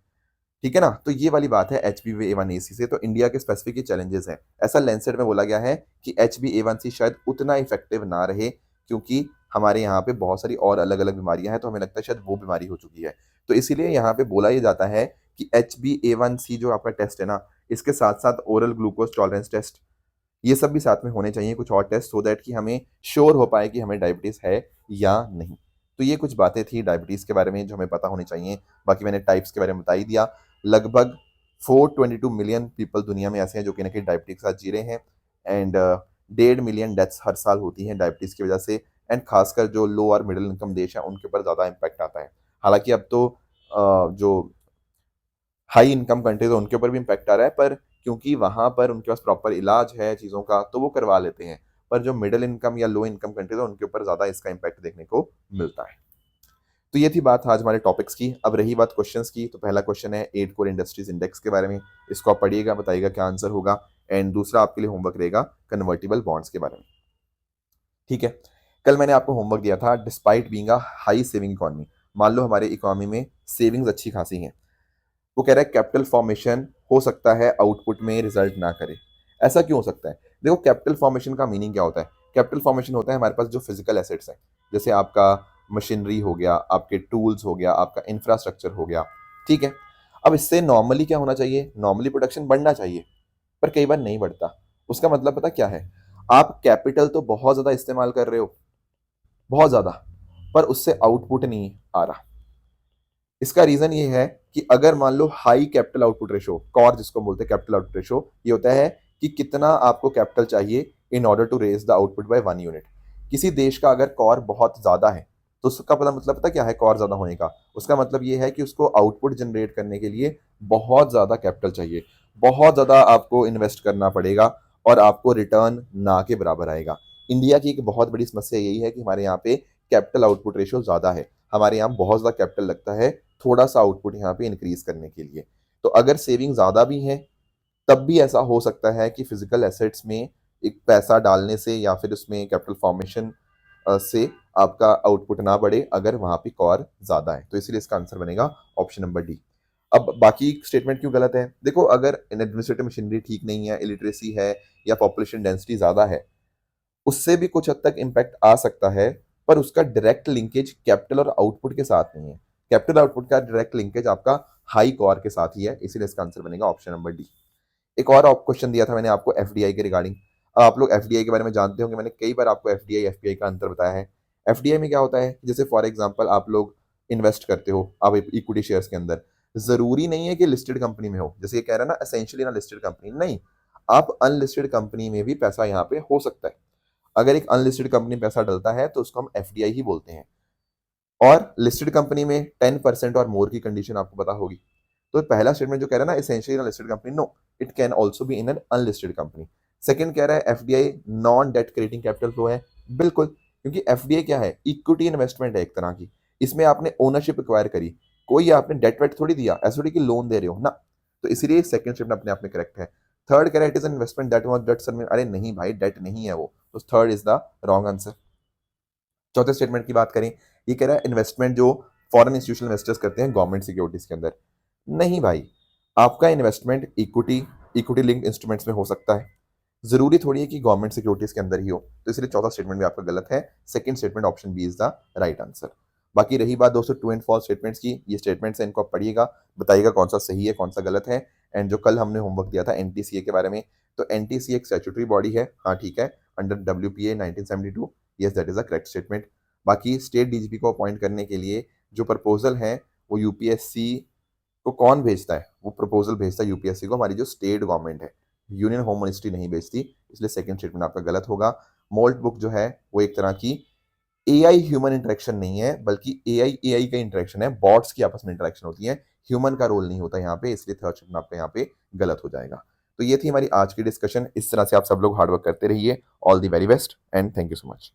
ठीक है ना। तो ये वाली बात है HbA1c से। तो इंडिया के स्पेसिफिक ये चैलेंजेस हैं। ऐसा लैंसेट में बोला गया है कि HbA1c शायद उतना इफेक्टिव ना रहे, क्योंकि हमारे यहाँ पे बहुत सारी और अलग अलग बीमारियां हैं, तो हमें लगता है शायद वो बीमारी हो चुकी है। तो इसीलिए यहाँ पे बोला ये जाता है कि HbA1c जो आपका टेस्ट है ना, इसके साथ साथ ओरल ग्लूकोज टॉलरेंस टेस्ट, ये सब भी साथ में होने चाहिए, कुछ और टेस्ट, सो दैट कि हमें श्योर हो पाए कि हमें डायबिटीज़ है या नहीं। तो ये कुछ बातें थी डायबिटीज़ के बारे में जो हमें पता होनी चाहिए। बाकी मैंने टाइप्स के बारे में बता ही दिया। लगभग 422 मिलियन पीपल दुनिया में ऐसे हैं जो कहीं ना कहीं डायबिटीज के साथ जी रहे हैं, एंड 1.5 मिलियन डेथ्स हर साल होती हैं डायबिटीज़ की वजह से। एंड खासकर जो लो और मिडिल इनकम देश हैं उनके ऊपर ज़्यादा इम्पैक्ट आता है। हालांकि अब तो जो हाई इनकम कंट्रीज है उनके ऊपर भी इम्पैक्ट आ रहा है, पर क्योंकि वहाँ पर उनके पास प्रॉपर इलाज है चीज़ों का तो वो करवा लेते हैं। पर जो मिडिल इनकम या लो इनकम कंट्रीज है उनके ऊपर ज़्यादा इसका इम्पैक्ट देखने को मिलता है। तो ये थी बात आज हमारे टॉपिक्स की। अब रही बात क्वेश्चंस की, तो पहला क्वेश्चन है 8 कोर इंडस्ट्रीज इंडेक्स के बारे में। इसको आप पढ़िएगा, बताइएगा क्या आंसर होगा। एंड दूसरा आपके लिए होमवर्क रहेगा कन्वर्टिबल बॉन्ड्स के बारे में। ठीक है, कल मैंने आपको होमवर्क दिया था despite being a high saving economy. मान लो हमारे इकोनॉमी में सेविंग्स अच्छी खासी हैं, वो कह रहा है कैपिटल फॉर्मेशन हो सकता है आउटपुट में रिजल्ट ना करे। ऐसा क्यों हो सकता है? देखो, कैपिटल फॉर्मेशन का मीनिंग क्या होता है? कैपिटल फॉर्मेशन होता है हमारे पास जो फिजिकल एसेट्स हैं, जैसे आपका मशीनरी हो गया, आपके टूल्स हो गया, आपका इंफ्रास्ट्रक्चर हो गया। ठीक है, अब इससे नॉर्मली क्या होना चाहिए? नॉर्मली प्रोडक्शन बढ़ना चाहिए, पर कई बार नहीं बढ़ता। उसका मतलब पता क्या है? आप कैपिटल तो बहुत ज्यादा इस्तेमाल कर रहे हो, बहुत ज्यादा, पर उससे आउटपुट नहीं आ रहा। इसका रीजन ये है कि अगर मान लो high capital output ratio, COR जिसको बोलते हैं कैपिटल आउटपुट रेशो, ये होता है कि कितना आपको कैपिटल चाहिए in order to raise the output by 1 unit. किसी देश का अगर कॉर बहुत ज्यादा है तो उसका मतलब पता क्या है? कॉर ज्यादा होने का उसका मतलब ये है कि उसको आउटपुट जनरेट करने के लिए बहुत ज्यादा कैपिटल चाहिए, बहुत ज्यादा आपको इन्वेस्ट करना पड़ेगा, और आपको रिटर्न ना के बराबर आएगा। इंडिया की एक बहुत बड़ी समस्या यही है कि हमारे यहाँ पे कैपिटल आउटपुट रेशो ज्यादा है, हमारे यहाँ बहुत ज्यादा कैपिटल लगता है थोड़ा सा आउटपुट यहाँ पे इंक्रीज करने के लिए। तो अगर सेविंग ज्यादा भी है तब भी ऐसा हो सकता है कि फिजिकल एसेट्स में एक पैसा डालने से या फिर उसमें कैपिटल फॉर्मेशन से आपका आउटपुट ना बढ़े अगर वहां पे कॉर ज्यादा है। तो इसलिए इसका आंसर बनेगा ऑप्शन नंबर डी। अब बाकी स्टेटमेंट क्यों गलत है? देखो, अगर एडमिनिस्ट्रेटिव मशीनरी ठीक नहीं है, इलिटरेसी है, या पॉपुलेशन डेंसिटी ज्यादा है, उससे भी कुछ हद तक इम्पैक्ट आ सकता है, पर उसका डायरेक्ट लिंकेज कैपिटल और आउटपुट के साथ नहीं है। कैपिटल आउटपुट का डायरेक्ट लिंकेज आपका हाई कॉर के साथ ही है, इसीलिए इसका आंसर बनेगा ऑप्शन नंबर डी। एक और क्वेश्चन दिया था मैंने आपको एफडीआई के रिगार्डिंग। आप लोग एफडीआई के बारे में जानते होंगे, मैंने कई बार आपको एफडीआई एफपीआई का अंतर बताया है। एफडीआई में क्या होता है? जैसे फॉर एग्जांपल आप लोग इन्वेस्ट करते हो आप इक्विटी शेयर्स के अंदर, जरूरी नहीं है कि लिस्टेड कंपनी में हो, जैसे ये कह रहा है ना एसेंशियली ना लिस्टेड कंपनी, नहीं, आप अनलिस्टेड कंपनी में भी पैसा यहाँ पे हो सकता है। अगर एक अनलिस्टेड कंपनी में पैसा डलता है तो उसको हम एफडीआई ही बोलते हैं। और लिस्टेड कंपनी में 10% और मोर की कंडीशन आपको पता होगी। तो पहला स्टेटमेंट जो कह रहा है ना essentially in listed company, no, it can also be in an unlisted company. Second कह रहा है FDI non debt creating capital flow है, बिल्कुल, क्योंकि एफडीआई क्या है? इक्विटी इन्वेस्टमेंट है एक तरह की। इसमें आपने ओनरशिप एक्वायर करी, कोई आपने डेट वेट थोड़ी दिया, ऐसा थोड़ी कि लोन दे रहे हो ना। तो इसलिए सेकंड स्टेटमेंट अपने आप में करेक्ट है। थर्ड कह रहा है it is an investment that was debt serving, अरे नहीं भाई, डेट नहीं है वो, तो third is the wrong answer. चौथे स्टेटमेंट की बात करें, ये कह रहा है इन्वेस्टमेंट जो फॉरेन इंस्टीट्यूशनल इन्वेस्टर्स करते हैं गवर्नमेंट सिक्योरिटीज के अंदर। नहीं भाई, आपका investment equity equity linked instruments में हो सकता है, जरूरी थोड़ी है कि गवर्नमेंट सिक्योरिटीज के अंदर ही हो। तो इसलिए चौथा स्टेटमेंट भी आपका गलत है। Second statement option B is the right answer. बाकी रही बात दोस्तों ट्रू एंड फॉल्स स्टेटमेंट्स की, ये स्टेटमेंट्स हैं, इनको आप पढ़िएगा, बताइएगा कौन सा सही है कौन सा गलत है। एंड जो कल हमने होमवर्क दिया था एनटीसीए के बारे में, तो एनटीसीए एक स्टैट्यूटरी बॉडी है, हाँ ठीक है, under WPA 1972, yes that is a correct statement. बाकी स्टेट डीजीपी को अपॉइंट करने के लिए जो प्रपोजल है वो यूपीएससी को कौन भेजता है? वो प्रपोजल भेजता है यूपीएससी को हमारी जो स्टेट गवर्नमेंट है, यूनियन होम मिनिस्ट्री नहीं भेजती, इसलिए सेकंड स्टेटमेंट आपका गलत होगा। मोल्ट बुक जो है वो एक तरह की एआई ह्यूमन इंटरेक्शन नहीं है, बल्कि एआई एआई का इंटरेक्शन है, बॉट्स की आपस में इंटरेक्शन होती है, ह्यूमन का रोल नहीं होता यहाँ पे, इसलिए थर्ड स्टेटमेंट आपका यहाँ पे गलत हो जाएगा। तो ये थी हमारी आज की डिस्कशन। इस तरह से आप सब लोग हार्डवर्क करते रहिए। All the very best and thank you so much.